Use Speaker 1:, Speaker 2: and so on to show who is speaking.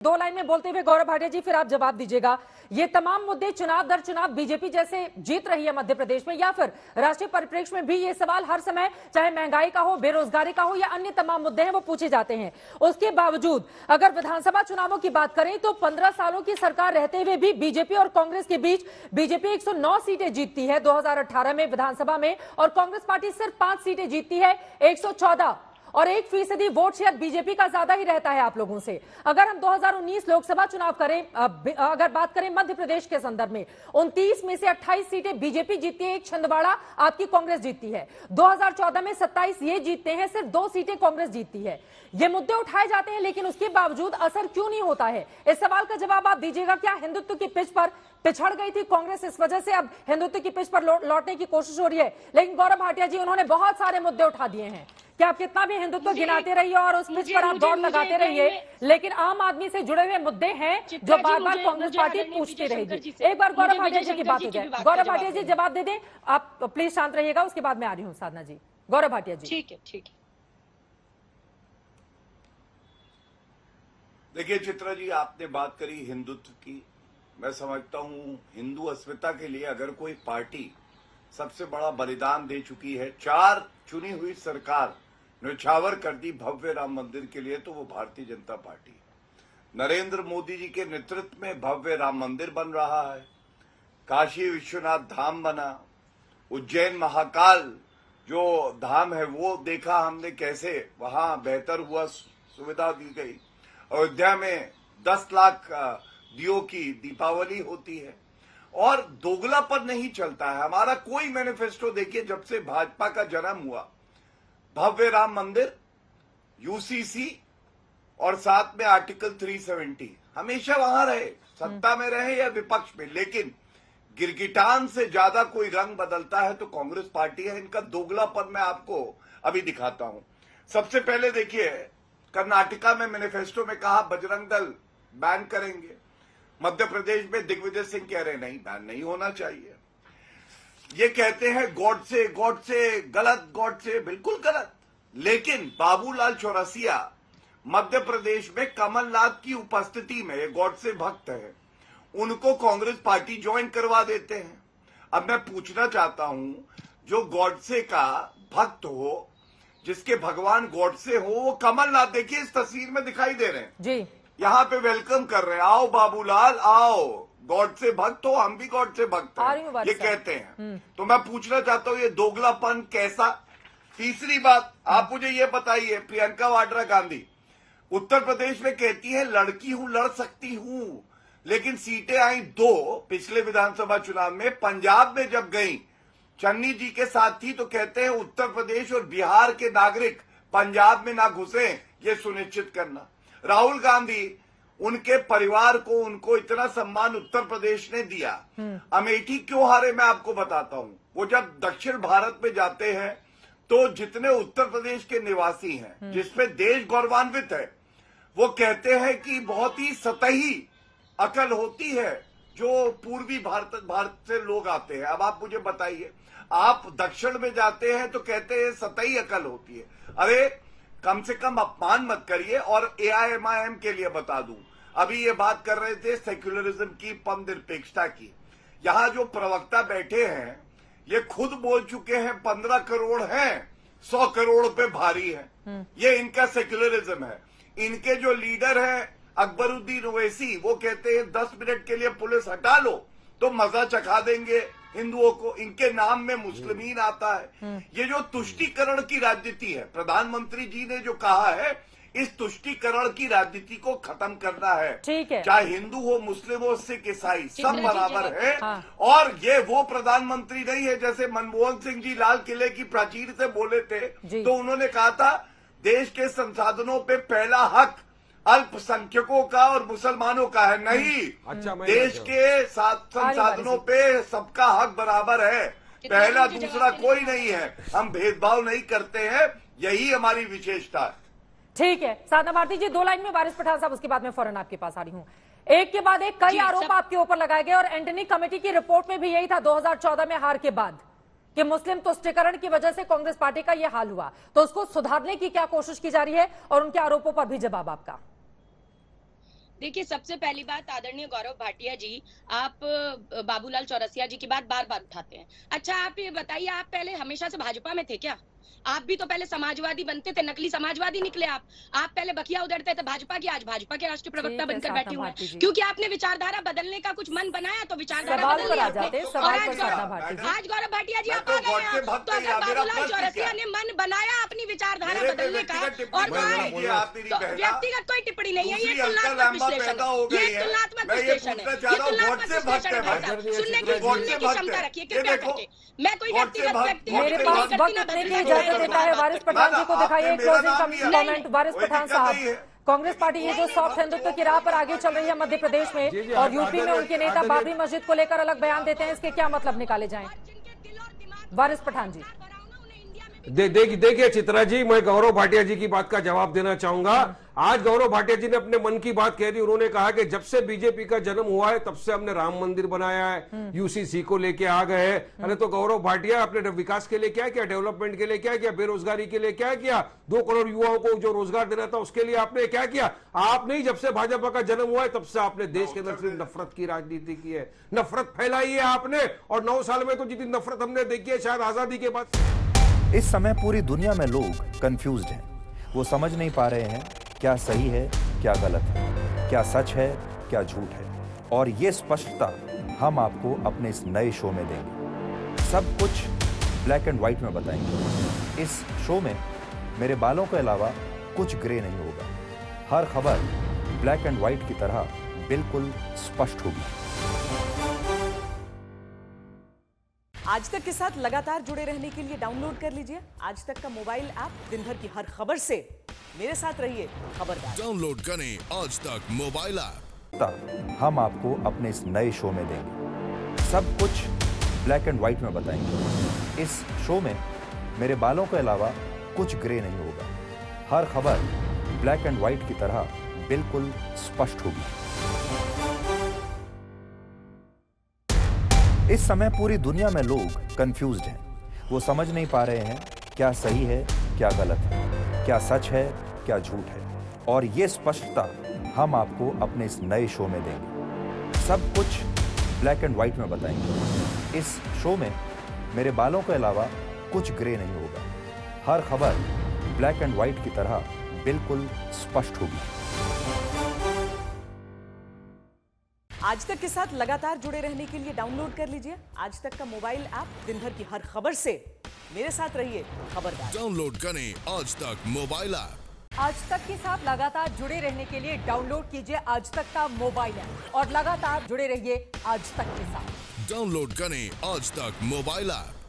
Speaker 1: दो लाइन में बोलते हुए गौरव भाटिया जी, फिर आप जवाब दीजिएगा। ये तमाम मुद्दे चुनाव दर चुनाव बीजेपी जैसे जीत रही है मध्य प्रदेश में, या फिर राष्ट्रीय परिप्रेक्ष्य में भी ये सवाल हर समय, चाहे महंगाई का हो, बेरोजगारी का हो या अन्य तमाम मुद्दे हैं, वो पूछे जाते हैं। उसके बावजूद अगर विधानसभा चुनावों की बात करें तो 15 सालों की सरकार रहते हुए भी बीजेपी और कांग्रेस के बीच बीजेपी 109 सीटें जीतती है 2018 में विधानसभा में, और कांग्रेस पार्टी सिर्फ 5 सीटें जीतती है 114, और 1% वोट शेयर बीजेपी का ज्यादा ही रहता है आप लोगों से। अगर हम 2019 लोकसभा चुनाव करें, अगर बात करें मध्य प्रदेश के संदर्भ में, 29 में से 28 सीटें बीजेपी जीतती है, एक छिंदवाड़ा आपकी कांग्रेस जीतती है। 2014 में 27 ये जीतते हैं, सिर्फ 2 सीटें कांग्रेस जीतती है। ये मुद्दे उठाए जाते हैं, लेकिन उसके बावजूद असर क्यों नहीं होता है? इस सवाल का जवाब आप दीजिएगा। क्या हिंदुत्व की पिच पर पिछड़ गई थी कांग्रेस, इस वजह से अब हिंदुत्व की पिच पर लौटने की कोशिश हो रही है? लेकिन गौरव भाटिया जी, उन्होंने बहुत सारे मुद्दे उठा दिए हैं कि आप कितना भी हिंदुत्व गिनाते रहिए और उस पिच पर आप दौड़ लगाते रहिए, लेकिन आम आदमी से जुड़े हुए मुद्दे हैं जो बार बार कांग्रेस पार्टी पूछती रहेगी। एक बार गौरव भाटिया जी की बात हो जाए। गौरव भाटिया जी जवाब दे दें, आप प्लीज शांत रहिएगा, उसके बाद मैं आ रही हूँ साधना जी। गौरव भाटिया जी।
Speaker 2: ठीक है, ठीक है।
Speaker 3: देखिए चित्रा जी, आपने बात करी हिंदुत्व की। मैं समझता हूं हिंदू अस्मिता के लिए अगर कोई पार्टी सबसे बड़ा बलिदान दे चुकी है, 4 चुनी हुई सरकार न्यौछावर कर दी भव्य राम मंदिर के लिए, तो वो भारतीय जनता पार्टी है। नरेंद्र मोदी जी के नेतृत्व में भव्य राम मंदिर बन रहा है, काशी विश्वनाथ धाम बना, उज्जैन महाकाल जो धाम है वो देखा हमने कैसे वहां बेहतर हुआ, सुविधा दी गई। अयोध्या में 10 लाख दियों की दीपावली होती है, और दोगलापन नहीं चलता है। हमारा कोई मैनिफेस्टो देखिए, जब से भाजपा का जन्म हुआ, भव्य राम मंदिर, यूसीसी और साथ में आर्टिकल 370 हमेशा वहां रहे, सत्ता में रहे या विपक्ष में, लेकिन गिरगिटान से ज्यादा कोई रंग बदलता है तो कांग्रेस पार्टी है। इनका दोगलापन मैं आपको अभी दिखाता हूं। सबसे पहले देखिए, कर्नाटका में मैनिफेस्टो में कहा बजरंग दल बैन करेंगे। मध्य प्रदेश में दिग्विजय सिंह कह रहे नहीं, बैन नहीं होना चाहिए। ये कहते हैं गॉडसे गॉडसे, गलत, गॉडसे बिल्कुल गलत। लेकिन बाबूलाल चौरसिया मध्य प्रदेश में कमलनाथ की उपस्थिति में, ये गॉडसे भक्त है, उनको कांग्रेस पार्टी ज्वाइन करवा देते हैं। अब मैं पूछना चाहता हूं, जो गॉडसे का भक्त हो, जिसके भगवान गॉडसे हो, वो कमलनाथ देखिए इस तस्वीर में दिखाई दे रहे हैं
Speaker 1: जी,
Speaker 3: यहाँ पे वेलकम कर रहे हैं, आओ बाबूलाल आओ, गॉड से भक्त हो, हम भी गॉड से भक्त हैं, ये कहते हैं। तो मैं पूछना चाहता हूँ ये दोगलापन कैसा? तीसरी बात, आप मुझे ये बताइए, प्रियंका वाड्रा गांधी उत्तर प्रदेश में कहती है लड़की हूं, लड़ सकती हूं, लेकिन सीटें आई 2 पिछले विधानसभा चुनाव में। पंजाब में जब गई चन्नी जी के साथ थी तो कहते हैं उत्तर प्रदेश और बिहार के नागरिक पंजाब में ना घुसे, ये सुनिश्चित करना। राहुल गांधी, उनके परिवार को, उनको इतना सम्मान उत्तर प्रदेश ने दिया। अमेठी क्यों हारे मैं आपको बताता हूं। वो जब दक्षिण भारत में जाते हैं तो जितने उत्तर प्रदेश के निवासी हैं, जिसमें देश गौरवान्वित है, वो कहते हैं कि बहुत ही सतही अकल होती है जो पूर्वी भारत से लोग आते हैं। अब आप मुझे बताइए, आप दक्षिण में जाते हैं तो कहते हैं सतही अकल होती है। अरे कम से कम अपमान मत करिए। और AIMIM के लिए बता दूं, अभी ये बात कर रहे थे सेक्युलरिज्म की, पम निरपेक्षता की। यहां जो प्रवक्ता बैठे हैं ये खुद बोल चुके हैं 15 करोड़ हैं, 100 करोड़ पे भारी है। ये इनका सेक्युलरिज्म है। इनके जो लीडर हैं अकबरुद्दीन ओवैसी, वो कहते हैं 10 मिनट के लिए पुलिस हटा लो तो मजा चखा देंगे हिंदुओं को। इनके नाम में मुस्लिमीन आता है। ये जो तुष्टीकरण की राजनीति है, प्रधानमंत्री जी ने जो कहा है, इस तुष्टीकरण की राजनीति को खत्म करना है।
Speaker 1: ठीक है,
Speaker 3: चाहे हिंदू हो, मुस्लिम हो, सिख, ईसाई, सब बराबर है। और ये वो प्रधानमंत्री नहीं है जैसे मनमोहन सिंह जी लाल किले की प्राचीर से बोले थे, तो उन्होंने कहा था देश के संसाधनों पे पहला हक अल्पसंख्यकों का और मुसलमानों का है। नहीं, देश के संसाधनों पे सबका हक बराबर है, पहला दूसरा कोई नहीं है। हम भेदभाव नहीं करते हैं, यही हमारी विशेषता है।
Speaker 1: ठीक है साधना भारती जी, 2 लाइन में वारिस पठान साहब, उसके बाद मैं फौरन आपके पास आ रही हूं। एक के बाद एक कई आरोप आपके ऊपर लगाए गए, और एंटनी कमेटी की रिपोर्ट में भी यही था 2014 में हार के बाद, कि मुस्लिम तुष्टीकरण की वजह से कांग्रेस पार्टी का यह हाल हुआ। तो उसको सुधारने की क्या कोशिश की जा रही है, और उनके आरोपों पर भी जवाब आपका।
Speaker 2: देखिए, सबसे पहली बात, आदरणीय गौरव भाटिया जी, आप बाबूलाल चौरसिया जी की बात बार बार उठाते हैं। अच्छा, आप ये बताइए, आप पहले हमेशा से भाजपा में थे क्या? आप भी तो पहले समाजवादी बनते थे, नकली समाजवादी निकले आप पहले बखिया उधरते थे भाजपा की, आज भाजपा के राष्ट्रीय प्रवक्ता बनकर बैठे हुए हैं, क्योंकि आपने विचारधारा बदलने का कुछ मन बनाया तो विचारधारा बदल लिया आपने। और आज गौरव भाटिया जी आप आ गए हैं, तो अगर बाबूलाल चौरसिया ने मन बनाया अपनी विचारधारा बदलने का, और व्यक्तिगत कोई टिप्पणी नहीं है, ये तुलनात्मक विश्लेषण है, ये तुलनात्मक विश्लेषण है, ये तुलनात्मक विश्लेषण है। सुनने की क्षमता रखिए कृपया करके। मैं कोई व्यक्तिगत व्यक्ति
Speaker 1: मेरे पास वक्त इतने की इजाजत देता है। वारिस पठान जी को दिखाइए क्लोजिंग कमेंट। वारिस पठान साहब, कांग्रेस पार्टी ये जो सॉफ्ट हिंदुत्व की राह पर आगे चल रही है मध्य प्रदेश में, और यूपी में उनके नेता बाबरी मस्जिद को लेकर अलग बयान देते हैं, इसके क्या मतलब निकाले जाएं? वारिस पठान जी।
Speaker 4: देखिए चित्रा जी, मैं गौरव भाटिया जी की बात का जवाब देना चाहूंगा। आज गौरव भाटिया जी ने अपने मन की बात कह दी। उन्होंने कहा कि जब से बीजेपी का जन्म हुआ है तब से हमने राम मंदिर बनाया है, यूसीसी को लेके आ गए हैं। अरे तो गौरव भाटिया अपने विकास के लिए क्या किया, डेवलपमेंट के लिए क्या किया, बेरोजगारी के लिए क्या किया, 2 करोड़ युवाओं को जो रोजगार देना था उसके लिए आपने क्या किया? आपने ही जब से भाजपा का जन्म हुआ है तब से आपने देश के अंदर सिर्फ नफरत की राजनीति की है, नफरत फैलाई है आपने। और 9 साल में तो जितनी नफरत हमने देखी है शायद आजादी के बाद।
Speaker 5: इस समय पूरी दुनिया में लोग कंफ्यूज्ड हैं। वो समझ नहीं पा रहे हैं क्या सही है, क्या गलत है, क्या सच है, क्या झूठ है। और ये स्पष्टता हम आपको अपने इस नए शो में देंगे। सब कुछ ब्लैक एंड व्हाइट में बताएंगे। इस शो में मेरे बालों के अलावा कुछ ग्रे नहीं होगा। हर खबर ब्लैक एंड व्हाइट की तरह बिल्कुल स्पष्ट होगी।
Speaker 6: आज तक के साथ लगातार जुड़े रहने के लिए डाउनलोड कर लीजिए आज तक का मोबाइल ऐप। दिन भर की हर खबर से मेरे साथ रहिए खबरदार।
Speaker 7: डाउनलोड करें आज तक मोबाइल ऐप।
Speaker 5: हम आपको अपने इस नए शो में देंगे। सब कुछ ब्लैक एंड व्हाइट में बताएंगे। इस शो में मेरे बालों के अलावा कुछ ग्रे नहीं होगा। हर खबर ब्लैक एंड व्हाइट की तरह बिल्कुल स्पष्ट होगी। इस समय पूरी दुनिया में लोग कंफ्यूज्ड हैं। वो समझ नहीं पा रहे हैं क्या सही है, क्या गलत है, क्या सच है, क्या झूठ है। और ये स्पष्टता हम आपको अपने इस नए शो में देंगे। सब कुछ ब्लैक एंड व्हाइट में बताएंगे। इस शो में मेरे बालों के अलावा कुछ ग्रे नहीं होगा। हर खबर ब्लैक एंड व्हाइट की तरह बिल्कुल स्पष्ट होगी।
Speaker 6: आज तक के साथ लगातार जुड़े रहने के लिए डाउनलोड कर लीजिए आज तक का मोबाइल ऐप। दिन भर की हर खबर से मेरे साथ रहिए खबरदार।
Speaker 7: डाउनलोड करें आज तक मोबाइल ऐप।
Speaker 1: आज तक के साथ लगातार जुड़े रहने के लिए डाउनलोड कीजिए आज तक का मोबाइल ऐप और लगातार जुड़े रहिए आज तक के साथ।
Speaker 7: डाउनलोड करें आज तक मोबाइल ऐप।